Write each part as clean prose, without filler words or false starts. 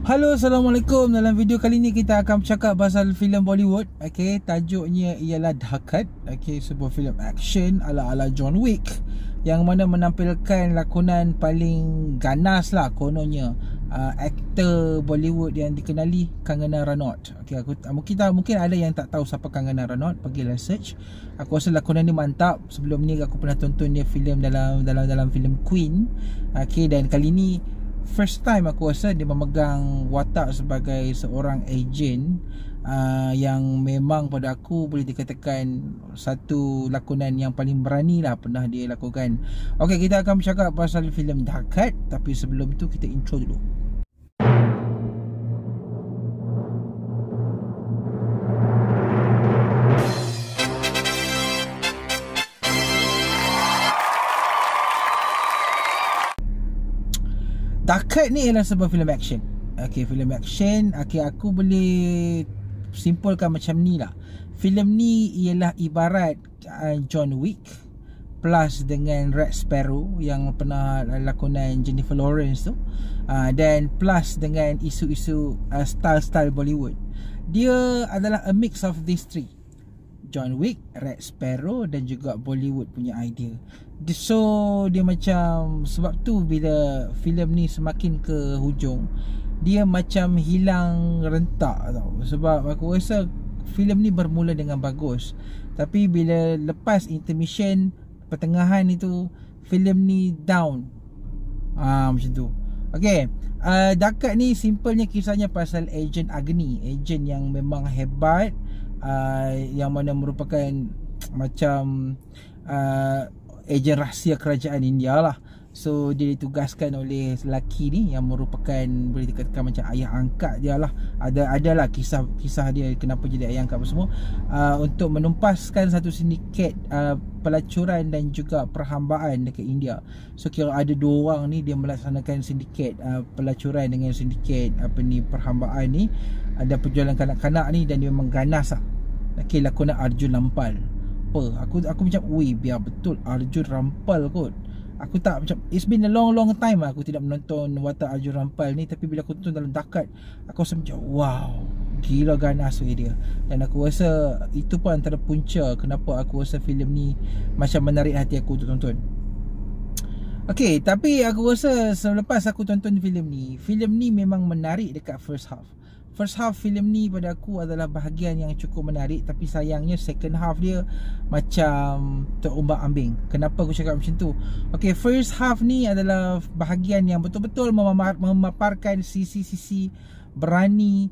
Halo, Assalamualaikum. Dalam video kali ni kita akan bercakap pasal filem Bollywood. Okey, tajuknya ialah Dhakat. Okey, sebuah filem action ala-ala John Wick yang mana menampilkan lakonan paling ganas lah kononnya, aktor Bollywood yang dikenali Kangana Ranaut. Okey, mungkin ada yang tak tahu siapa Kangana Ranaut, pergilah search. Aku rasa lakonan dia mantap. Sebelum ni aku pernah tonton dia filem dalam filem Queen. Okey, dan kali ni first time aku rasa dia memegang watak sebagai seorang ejen yang memang pada aku boleh dikatakan satu lakonan yang paling berani lah pernah dia lakukan. Okey, kita akan bercakap pasal filem Dhakat, tapi sebelum tu kita intro dulu. Dhakat ni ialah sebuah filem action. Okey, filem action. Okey, aku boleh simpulkan macam ni lah. Filem ni ialah ibarat John Wick plus dengan Red Sparrow yang pernah lakonan Jennifer Lawrence tu, dan plus dengan isu-isu style-style Bollywood. Dia adalah a mix of these three: John Wick, Red Sparrow dan juga Bollywood punya idea. So dia macam, sebab tu bila filem ni semakin ke hujung dia macam hilang rentak tau. Sebab aku rasa filem ni bermula dengan bagus, tapi bila lepas intermission pertengahan itu filem ni down. Macam tu. Okay, Dhakat ni simpelnya kisahnya pasal ejen Agni, ejen yang memang hebat, yang mana merupakan macam ejen rahsia kerajaan India lah. So dia ditugaskan oleh lelaki ni yang merupakan, boleh dikatakan macam ayah angkat dia lah. Adalah kisah dia kenapa jadi ayah angkat apa semua, untuk menumpaskan satu sindiket pelacuran dan juga perhambaan dekat India. So kira ada dua orang ni, dia melaksanakan sindiket pelacuran dengan sindiket perhambaan ni, ada penjualan kanak-kanak ni, dan dia memang ganas lah. Okay, lakonan Arjun Rampal. Aku macam, biar betul Arjun Rampal kot. Aku tak macam, it's been a long time lah aku tidak menonton watak Arjun Rampal ni. Tapi bila aku tonton dalam Dhakat, aku rasa macam wow, gila ganas dia. Dan aku rasa itu pun antara punca kenapa aku rasa filem ni macam menarik hati aku untuk tonton. Okay, tapi aku rasa selepas aku tonton filem ni memang menarik dekat first half. First half filem ni pada aku adalah bahagian yang cukup menarik, tapi sayangnya second half dia macam terombang ambing. Kenapa aku cakap macam tu? Okay, first half ni adalah bahagian yang betul-betul memaparkan sisi-sisi berani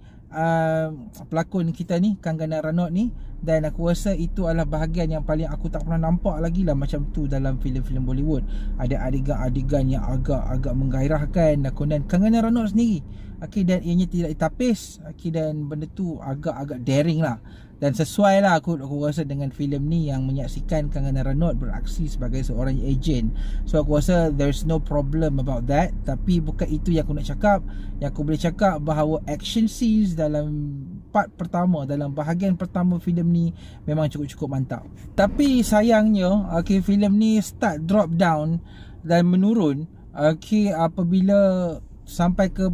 pelakon kita ni, Kangana Ranaut ni. Dan aku rasa itu adalah bahagian yang paling aku tak pernah nampak lagi lah macam tu dalam filem-filem Bollywood. Ada adegan-adegan yang agak menggairahkan lakonan Kangana Ranaut sendiri. Okay, dan ianya tidak ditapis. Okay, dan benda tu agak daring lah. Dan sesuai lah aku rasa dengan filem ni yang menyaksikan Kangana Ranaut beraksi sebagai seorang ejen. So aku rasa there's no problem about that. Tapi bukan itu yang aku nak cakap. Yang aku boleh cakap bahawa action scenes dalam part pertama, dalam bahagian pertama filem ni memang cukup mantap. Tapi sayangnya, okay, filem ni start drop down dan menurun, okay, apabila sampai ke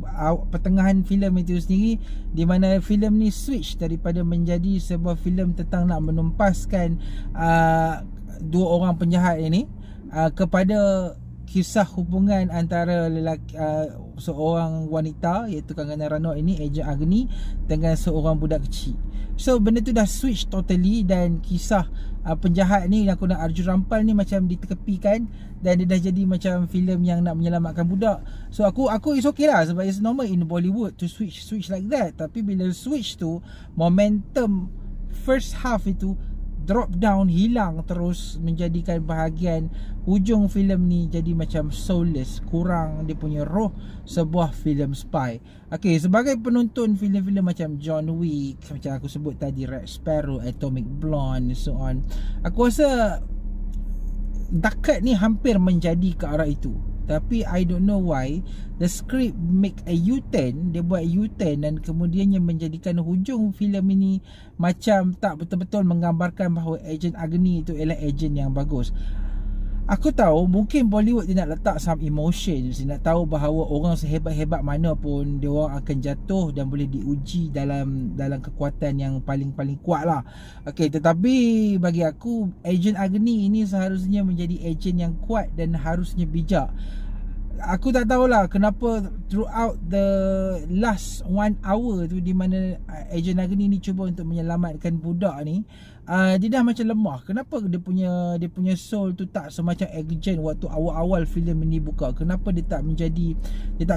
pertengahan filem itu sendiri, di mana filem ni switch daripada menjadi sebuah filem tentang nak menumpaskan dua orang penjahat ini, kepada kisah hubungan antara seorang wanita iaitu Kangana Ranaut ini, ejen Agni, dengan seorang budak kecil. So benda tu dah switch totally, dan kisah penjahat ni yang guna Arjun Rampal ni macam ditekepikan, dan dia dah jadi macam filem yang nak menyelamatkan budak. So aku is okay lah, sebab it's normal in Bollywood to switch like that. Tapi bila switch tu, momentum first half itu drop down, hilang terus, menjadikan bahagian hujung filem ni jadi macam soulless, kurang dia punya roh sebuah filem spy. Okay, sebagai penonton filem-filem macam John Wick, macam aku sebut tadi, Red Sparrow, Atomic Blonde, so on, aku rasa Dhakat ni hampir menjadi ke arah itu. Tapi I don't know why the script make a U-turn. Dia buat U-turn, dan kemudiannya menjadikan hujung filem ini macam tak betul-betul menggambarkan bahawa ejen Agni itu ialah ejen yang bagus. Aku tahu mungkin Bollywood dia nak letak some emotions, dia nak tahu bahawa orang sehebat-hebat mana pun dia orang akan jatuh dan boleh diuji dalam kekuatan yang paling kuat lah. Okey, tetapi bagi aku Agent Agni ini seharusnya menjadi agent yang kuat dan harusnya bijak. Aku tak tahulah kenapa throughout the last 1 hour tu di mana Agent Agni ni cuba untuk menyelamatkan budak ni, dia dah macam lemah. Kenapa dia punya soul tu tak semacam agent waktu awal-awal filem ini buka? Kenapa dia tak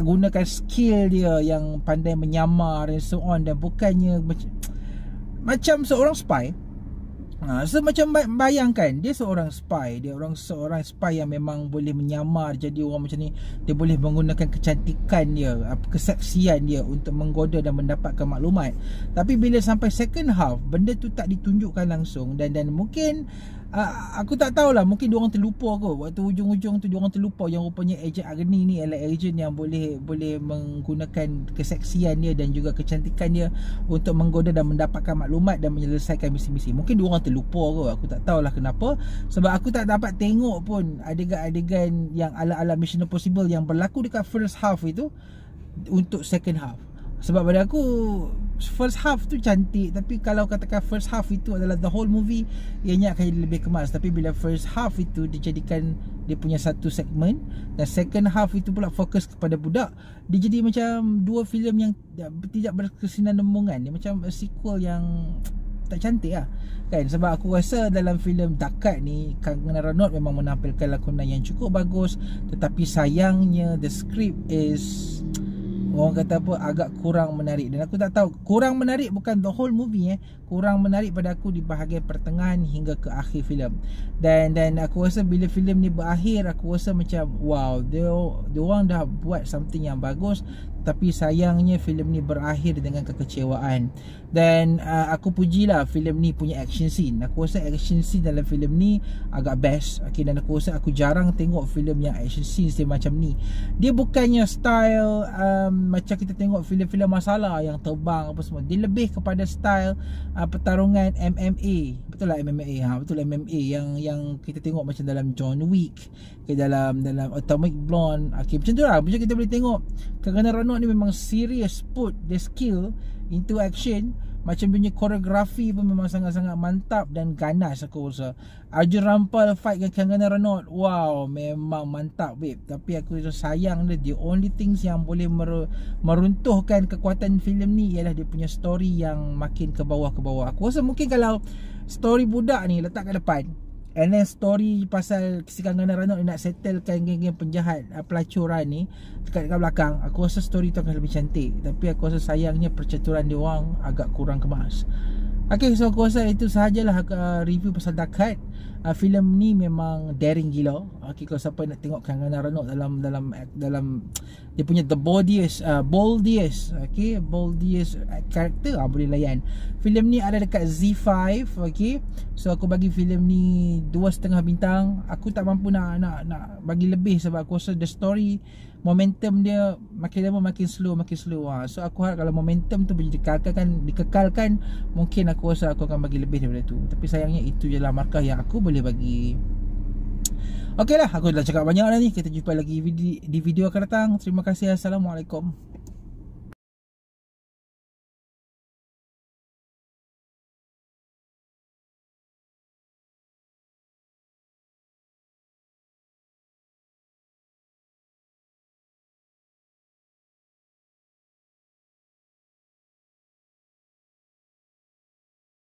gunakan skill dia yang pandai menyamar dan so on, dan bukannya macam seorang spy. So macam bayangkan dia seorang spy, seorang spy yang memang boleh menyamar jadi orang macam ni. Dia boleh menggunakan kecantikan dia, kesaksian dia untuk menggoda dan mendapatkan maklumat. Tapi bila sampai second half, benda tu tak ditunjukkan langsung, dan mungkin aku tak tahulah, mungkin diorang terlupa kot. Waktu hujung-hujung tu diorang terlupa yang rupanya Agent Agni ni adalah agent yang boleh menggunakan kesaksian dia dan juga kecantikan dia untuk menggoda dan mendapatkan maklumat dan menyelesaikan misi-misi. Mungkin diorang terlupa kot. Aku tak tahulah kenapa, sebab aku tak dapat tengok pun adegan-adegan yang ala-ala Mission Impossible yang berlaku dekat first half itu untuk second half. Sebab pada aku first half tu cantik, tapi kalau katakan first half itu adalah the whole movie, ianya akan jadi lebih kemas. Tapi bila first half itu dijadikan dia punya satu segmen, dan second half itu pula fokus kepada budak, dia jadi macam dua filem yang tidak berkesinambungan. Dia macam a sequel yang tak cantik lah kan. Sebab aku rasa dalam filem Dakat ni Kangana Ranaut memang menampilkan lakonan yang cukup bagus, tetapi sayangnya the script is, orang kata apa, agak kurang menarik. Dan aku tak tahu, kurang menarik bukan the whole movie kurang menarik pada aku di bahagian pertengahan hingga ke akhir filem. Dan aku rasa bila filem ni berakhir, aku rasa macam wow, dia orang dah buat something yang bagus, tapi sayangnya filem ni berakhir dengan kekecewaan. Dan aku pujilah filem ni punya action scene. Aku rasa action scene dalam filem ni agak best. Okay, dan aku rasa aku jarang tengok filem yang action scene dia macam ni. Dia bukannya style macam kita tengok filem-filem masalah yang terbang apa semua. Dia lebih kepada style pertarungan MMA. Betul lah MMA. Betul MMA yang kita tengok macam dalam John Wick, dalam Atomic Blonde. Okay, macam tu lah. Macam kita boleh tengok Kangana Ranaut ni memang serious put the skill into action. Macam punya koreografi pun memang sangat-sangat mantap dan ganas aku rasa. Arjun Rampal fight dengan Kangana Ranaut, wow, memang mantap babe. Tapi aku rasa sayang dia, the only things yang boleh meruntuhkan kekuatan filem ni ialah dia punya story yang makin ke bawah. Aku rasa mungkin kalau story budak ni letak kat depan, and then story pasal si Kangana Ranaut nak settlekan geng-geng penjahat pelacuran ni dekat belakang, aku rasa story tu akan lebih cantik. Tapi aku rasa sayangnya percaturan dia orang agak kurang kemas. Okay, so aku rasa itu sahajalah review pasal Dakat. Filem ni memang daring gila. Okay, kalau siapa nak tengok Kangana Ranaut dalam dia punya the boldest karakter, boleh layan. Filem ni ada dekat Z5. Okay, so aku bagi filem ni 2.5 bintang. Aku tak mampu nak bagi lebih, sebab aku rasa the story, momentum dia makin lama makin slow. So aku harap kalau momentum tu boleh dikekalkan, mungkin aku rasa aku akan bagi lebih daripada tu. Tapi sayangnya itu je lah markah yang aku boleh bagi. Okey lah, aku dah cakap banyak dah ni. Kita jumpa lagi di video akan datang. Terima kasih. Assalamualaikum.